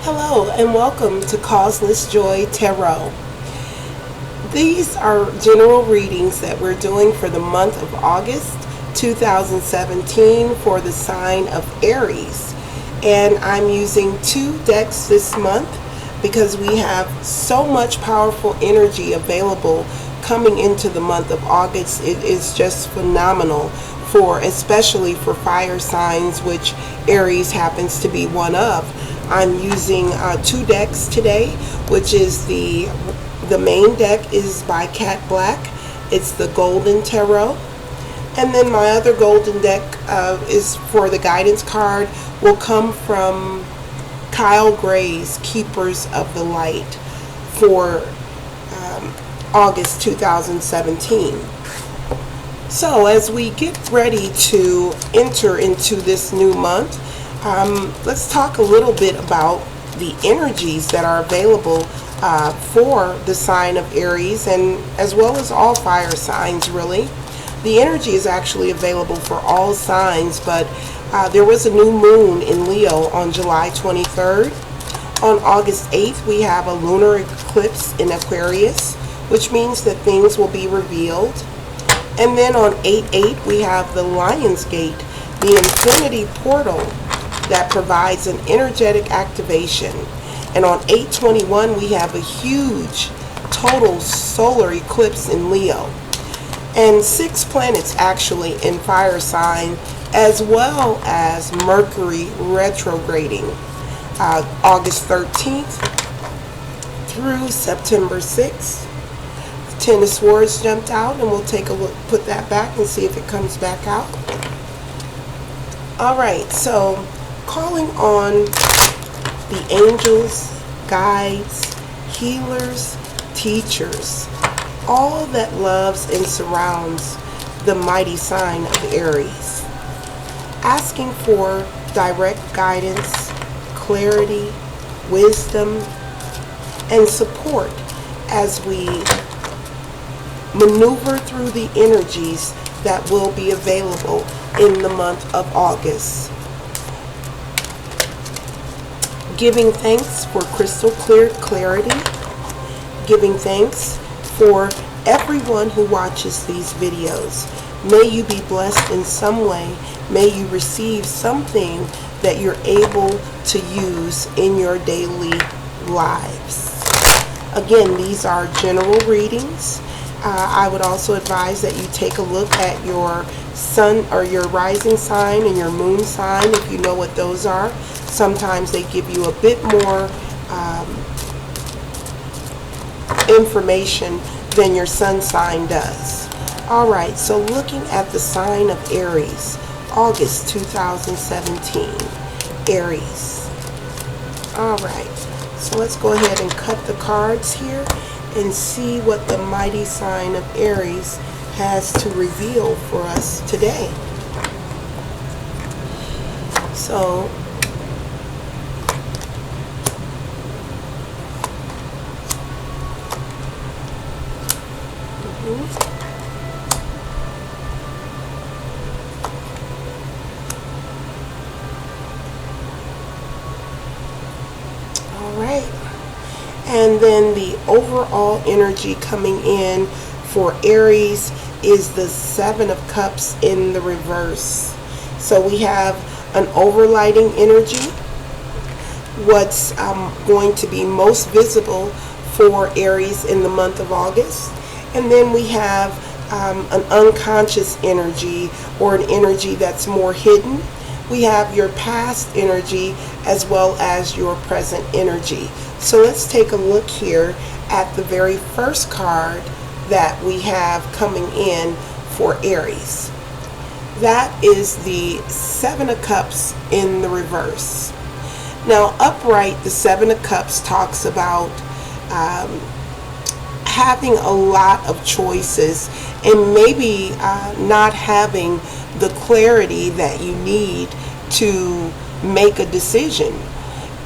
Hello and welcome to Causeless Joy Tarot. These are general readings that we're doing for the month of August 2017 for the sign of Aries. And I'm using 2 decks this month because we have so much powerful energy available coming into the month of August. It is just phenomenal, especially for fire signs, which Aries happens to be one of. I'm using 2 decks today, which is the main deck is by Cat Black. It's the Golden Tarot. And then my other golden deck is for the guidance card, will come from Kyle Gray's Keepers of the Light for August 2017. So as we get ready to enter into this new month, let's talk a little bit about the energies that are available for the sign of Aries, and as well as all fire signs, really. The energy is actually available for all signs, but there was a new moon in Leo on July 23rd. On August 8th, we have a lunar eclipse in Aquarius, which means that things will be revealed. And then on 8/8, we have the Lion's Gate, the infinity portal that provides an energetic activation. And on 8/21, we have a huge total solar eclipse in Leo. And 6 planets actually in fire sign, as well as Mercury retrograding August 13th through September 6th. 10 of Swords jumped out, and we'll take a look, put that back and see if it comes back out. Alright, so calling on the angels, guides, healers, teachers, all that loves and surrounds the mighty sign of Aries. Asking for direct guidance, clarity, wisdom, and support as we maneuver through the energies that will be available in the month of August. Giving thanks for crystal clear clarity, giving thanks for everyone who watches these videos. May you be blessed in some way. May you receive something that you're able to use in your daily lives. Again, these are general readings. I would also advise that you take a look at your sun or your rising sign and your moon sign, if you know what those are. Sometimes they give you a bit more information than your sun sign does. Alright, so looking at the sign of Aries, August 2017, Aries. Alright, so let's go ahead and cut the cards here and see what the mighty sign of Aries has to reveal for us today. So, alright. And then the overall energy coming in for Aries is the 7 of Cups in the reverse. So we have an overlighting energy. What's going to be most visible for Aries in the month of August. And then we have an unconscious energy, or an energy that's more hidden. We have your past energy as well as your present energy. So let's take a look here at the very first card that we have coming in for Aries. That is the 7 of Cups in the reverse. Now, upright, the 7 of Cups talks about having a lot of choices and maybe not having the clarity that you need to make a decision.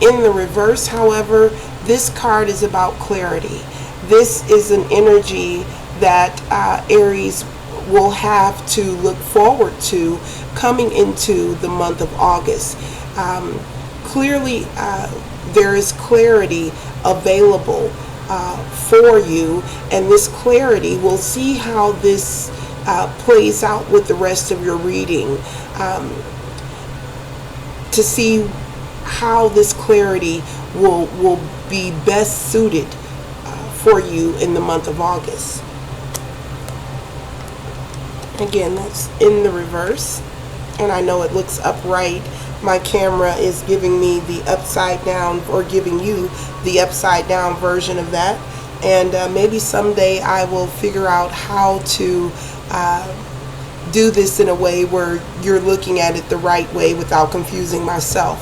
In the reverse, however, this card is about clarity. This is an energy that Aries will have to look forward to coming into the month of August. clearly there is clarity available for you, and this clarity, we'll see how this plays out with the rest of your reading, to see how this clarity will be best suited for you in the month of August. Again, that's in the reverse, and I know it looks upright. My camera is giving me the upside down, or giving you the upside down version of that, and maybe someday I will figure out how to do this in a way where you're looking at it the right way without confusing myself.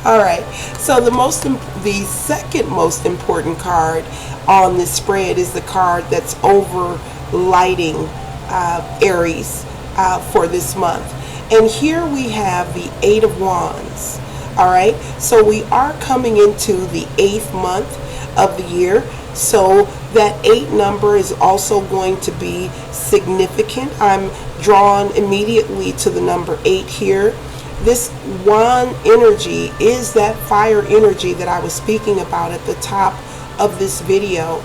All right, so the second most important card on this spread is the card that's overlighting Aries for this month. And here we have the Eight of Wands. All right, so we are coming into the 8th month of the year. So that 8 number is also going to be significant. I'm drawn immediately to the number 8 here. This wand energy is that fire energy that I was speaking about at the top of this video.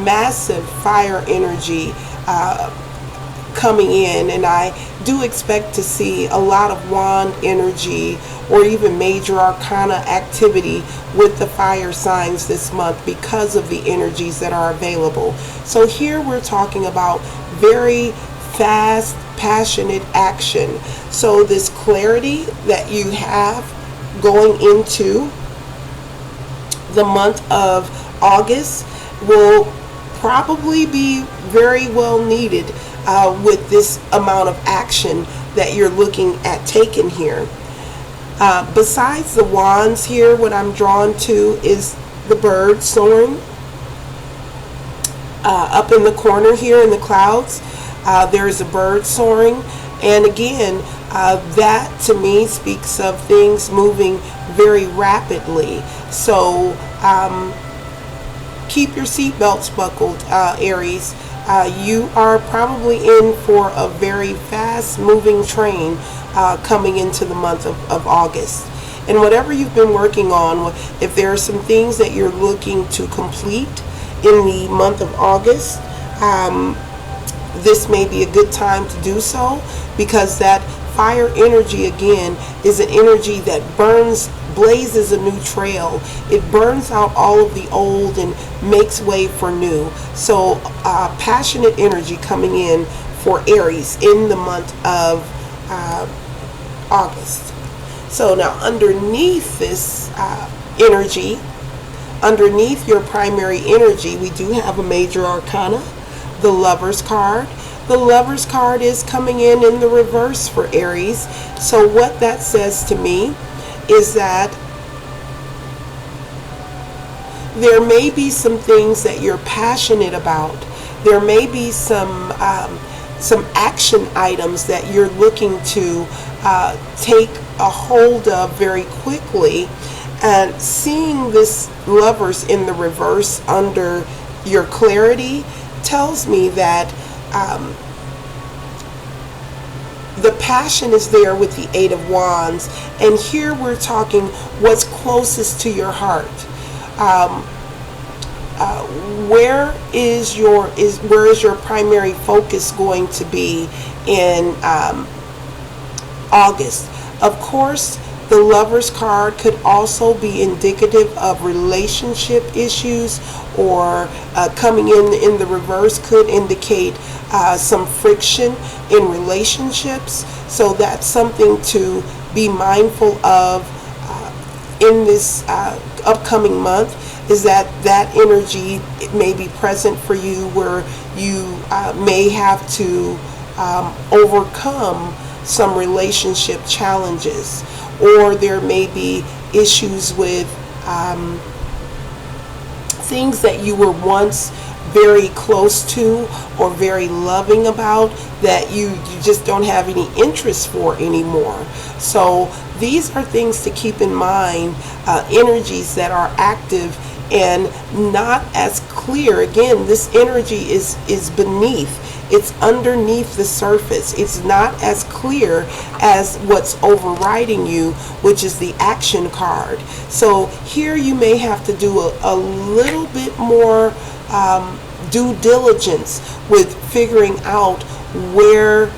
Massive fire energy coming in, and I do expect to see a lot of wand energy or even major arcana activity with the fire signs this month because of the energies that are available. So here we're talking about very fast, passionate action. So this clarity that you have going into the month of August will probably be very well needed with this amount of action that you're looking at taking here. Besides the wands here, what I'm drawn to is the bird soaring up in the corner here in the clouds. There is a bird soaring, and again, that to me speaks of things moving very rapidly. So keep your seatbelts buckled, Aries. You are probably in for a very fast moving train coming into the month of August. And whatever you've been working on, if there are some things that you're looking to complete in the month of August, this may be a good time to do so, because that fire energy again is an energy that blazes a new trail. It burns out all of the old and makes way for new. So passionate energy coming in for Aries in the month of August. So now underneath this energy, underneath your primary energy, we do have a major arcana, the Lover's card. The Lover's card is coming in the reverse for Aries. So what that says to me is that there may be some things that you're passionate about. There may be some action items that you're looking to take a hold of very quickly. And seeing this Lovers in the reverse under your clarity tells me that the passion is there with the Eight of Wands, and here we're talking what's closest to your heart. Where is your primary focus going to be in August? Of course, the Lover's card could also be indicative of relationship issues, or coming in the reverse could indicate some friction in relationships. So that's something to be mindful of in this upcoming month, is that energy may be present for you, where you may have to overcome some relationship challenges, or there may be issues with things that you were once very close to or very loving about that you just don't have any interest for anymore. So these are things to keep in mind, energies that are active and not as clear. Again, this energy is beneath. It's underneath the surface. It's not as clear as what's overriding you, which is the action card. So here you may have to do a little bit more due diligence with figuring out where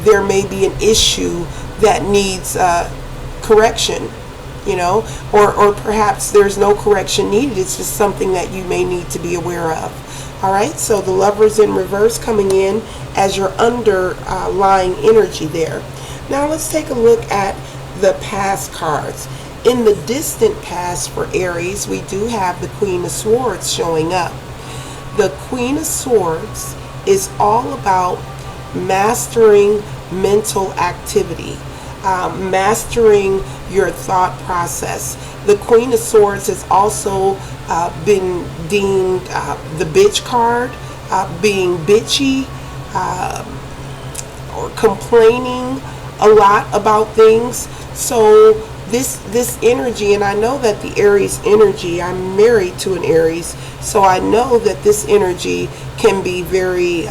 there may be an issue that needs correction, or perhaps there's no correction needed. It's just something that you may need to be aware of. All right, so the Lovers in reverse coming in as your underlying energy there. Now let's take a look at the past cards. In the distant past for Aries, we do have the Queen of Swords showing up. The Queen of Swords is all about mastering mental activity, mastering your thought process. The Queen of Swords has also been deemed the bitch card, being bitchy or complaining a lot about things. So this energy, and I know that the Aries energy, I'm married to an Aries, so I know that this energy can be very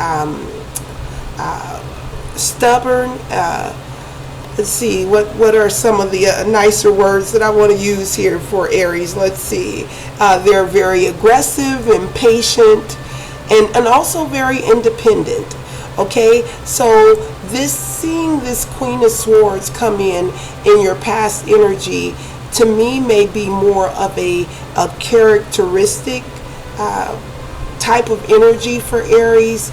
stubborn. Let's see, what are some of the nicer words that I want to use here for Aries? Let's see. They're very aggressive, impatient, and also very independent. Okay, so seeing this Queen of Swords come in your past energy, to me may be more of a characteristic type of energy for Aries,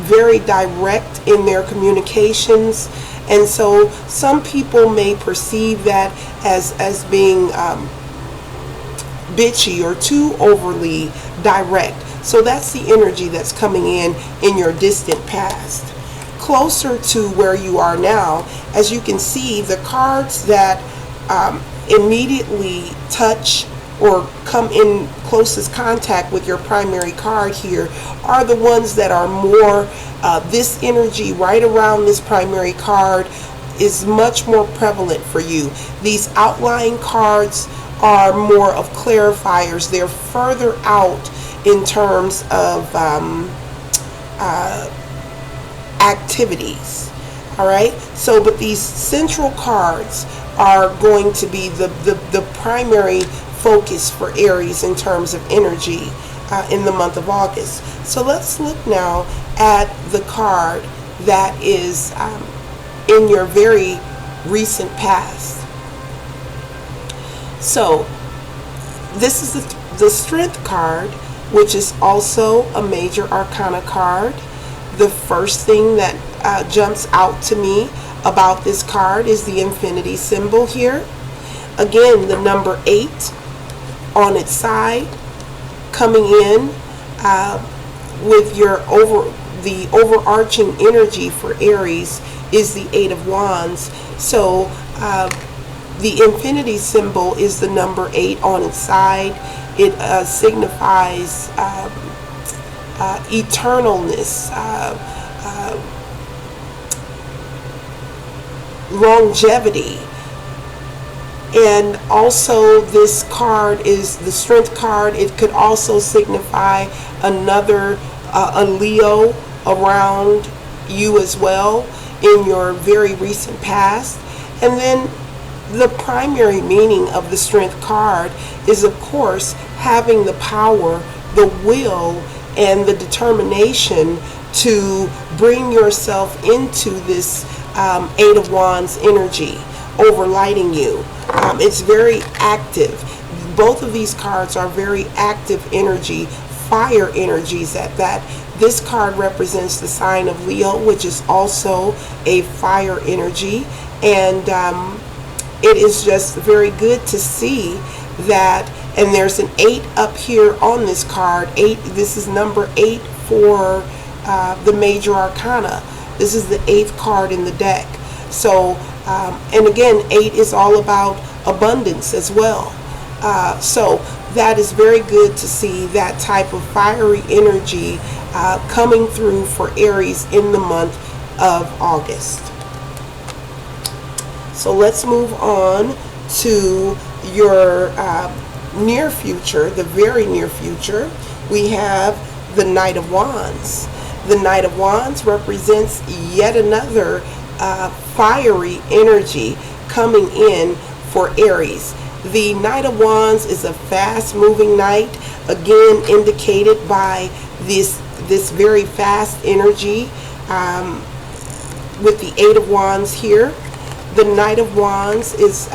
very direct in their communications. And so some people may perceive that as being bitchy or too overly direct. So that's the energy that's coming in your distant past. Closer to where you are now, as you can see, the cards that immediately touch or come in closest contact with your primary card here are the ones that are more this energy right around this primary card is much more prevalent for you. These outlying cards are more of clarifiers. They're further out in terms of activities. All right, so but these central cards are going to be the primary focus for Aries in terms of energy in the month of August. So let's look now at the card that is in your very recent past. So this is the Strength card, which is also a major arcana card. The first thing that jumps out to me about this card is the infinity symbol here. Again, the number 8 on its side, coming in with the overarching energy for Aries is the 8 of Wands. So the infinity symbol is the number 8 on its side. It signifies eternalness, longevity. And also this card is the Strength card. It could also signify another a Leo around you as well in your very recent past. And then the primary meaning of the Strength card is, of course, having the power, the will, and the determination to bring yourself into this 8 of Wands energy overlighting you. It's very active. Both of these cards are very active energy, fire energies at that. This card represents the sign of Leo, which is also a fire energy. And it is just very good to see that. And there's an 8 up here on this card. 8. This is number 8 for the major arcana. This is the 8th card in the deck. So, and again, 8 is all about abundance as well. So that is very good to see that type of fiery energy coming through for Aries in the month of August. So let's move on to your near future, the very near future. We have the Knight of Wands. The Knight of Wands represents yet another fiery energy coming in for Aries. The Knight of Wands is a fast-moving knight, again indicated by this very fast energy with the Eight of Wands here. The Knight of Wands is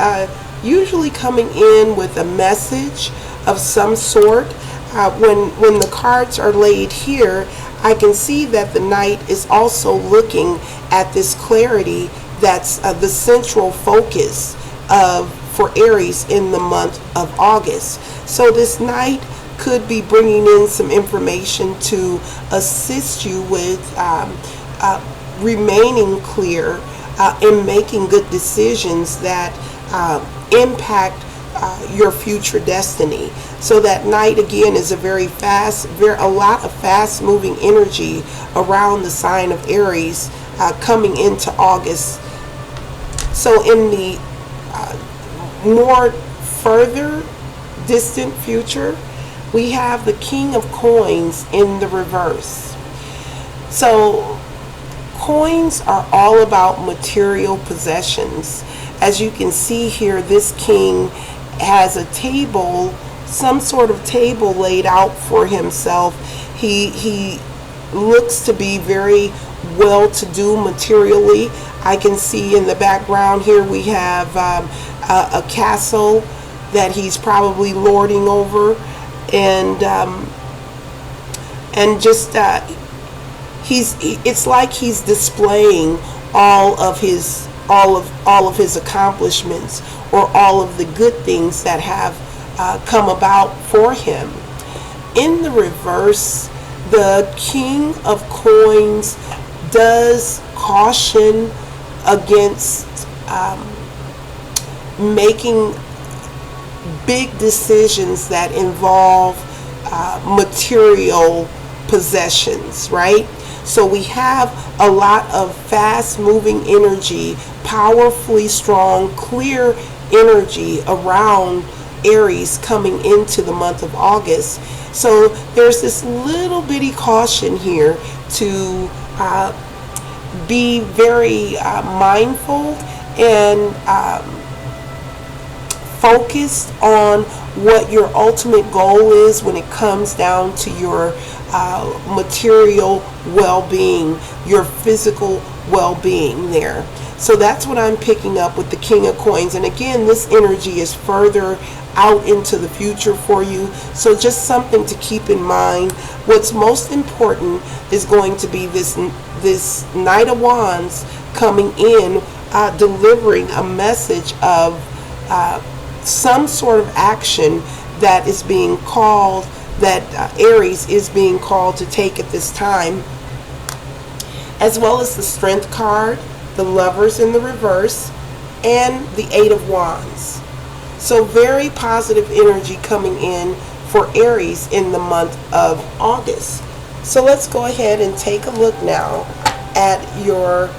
usually coming in with a message of some sort. When the cards are laid here, I can see that the Knight is also looking at this clarity that's the central focus for Aries in the month of August. So this Knight could be bringing in some information to assist you with remaining clear in making good decisions that impact your future destiny. So that Knight again is a a lot of fast-moving energy around the sign of Aries coming into August. So in the more further distant future, we have the King of Coins in the reverse. So coins are all about material possessions. As you can see here, this king has a table, some sort of table laid out for himself. He looks to be very well-to-do materially. I can see in the background here we have a castle that he's probably lording over, and just it's like he's displaying all of his accomplishments, or all of the good things that have come about for him. In the reverse, the King of Coins does caution against making big decisions that involve material possessions, right? So we have a lot of fast-moving energy, powerfully strong, clear energy around Aries coming into the month of August. So there's this little bitty caution here to be very mindful and focused on what your ultimate goal is when it comes down to your material well-being, your physical well-being there. So that's what I'm picking up with the King of Coins. And again, this energy is further out into the future for you. So just something to keep in mind. What's most important is going to be this Knight of Wands coming in, delivering a message of some sort of action that is being called, that Aries is being called to take at this time, as well as the Strength card, the Lovers in the reverse, and the Eight of Wands. So very positive energy coming in for Aries in the month of August. So let's go ahead and take a look now at your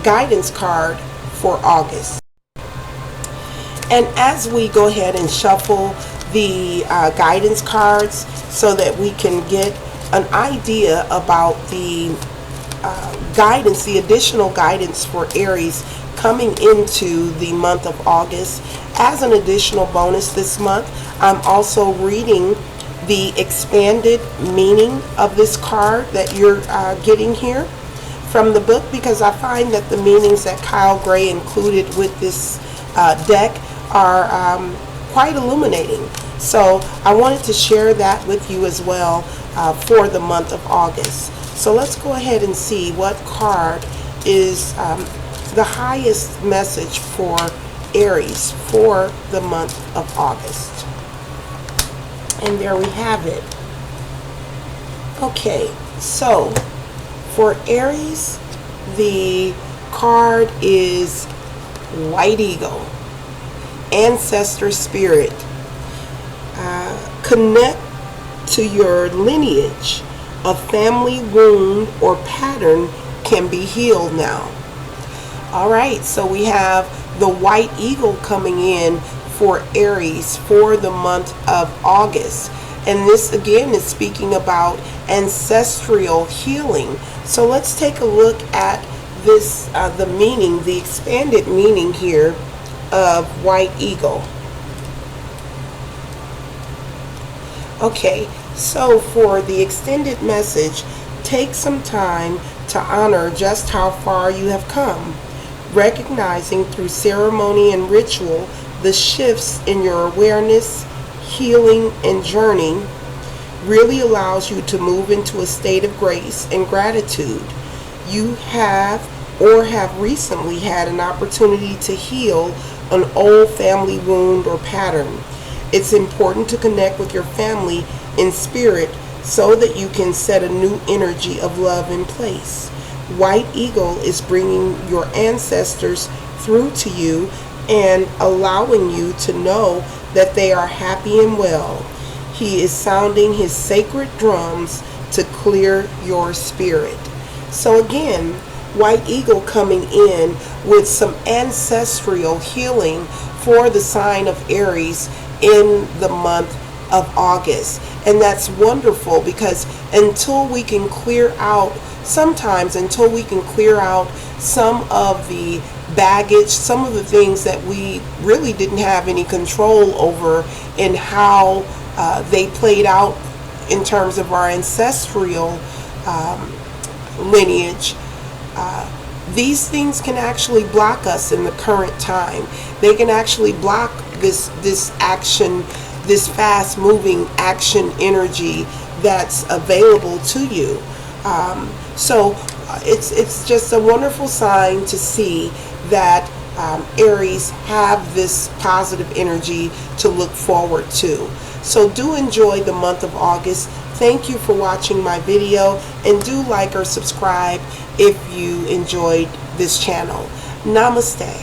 guidance card for August. And as we go ahead and shuffle the guidance cards so that we can get an idea about the guidance, the additional guidance for Aries coming into the month of August, as an additional bonus this month, I'm also reading the expanded meaning of this card that you're getting here from the book, because I find that the meanings that Kyle Gray included with this deck are quite illuminating. So I wanted to share that with you as well for the month of August. So let's go ahead and see what card is the highest message for Aries for the month of August. And there we have it. Okay, so for Aries, the card is White Eagle, Ancestor Spirit. Connect to your lineage. A family wound or pattern can be healed now. All right, so we have the White Eagle coming in for Aries for the month of August. And this again is speaking about ancestral healing. So let's take a look at this, the meaning, the expanded meaning here of white eagle. Okay, so for the extended message, take some time to honor just how far you have come, recognizing through ceremony and ritual the shifts in your awareness, healing, and journey really allows you to move into a state of grace and gratitude. You have or have recently had an opportunity to heal an old family wound or pattern. It's important to connect with your family in spirit so that you can set a new energy of love in place. White eagle is bringing your ancestors through to you and allowing you to know that they are happy and well. He is sounding his sacred drums to clear your spirit. So again, white eagle coming in with some ancestral healing for the sign of Aries in the month of August. And that's wonderful, because until we can clear out some of the baggage, some of the things that we really didn't have any control over in how they played out in terms of our ancestral lineage, these things can actually block us in the current time. They can actually block this action, this fast moving action energy that's available to you. So it's just a wonderful sign to see that Aries have this positive energy to look forward to. So do enjoy the month of August. Thank you for watching my video, and do like or subscribe if you enjoyed this channel. Namaste.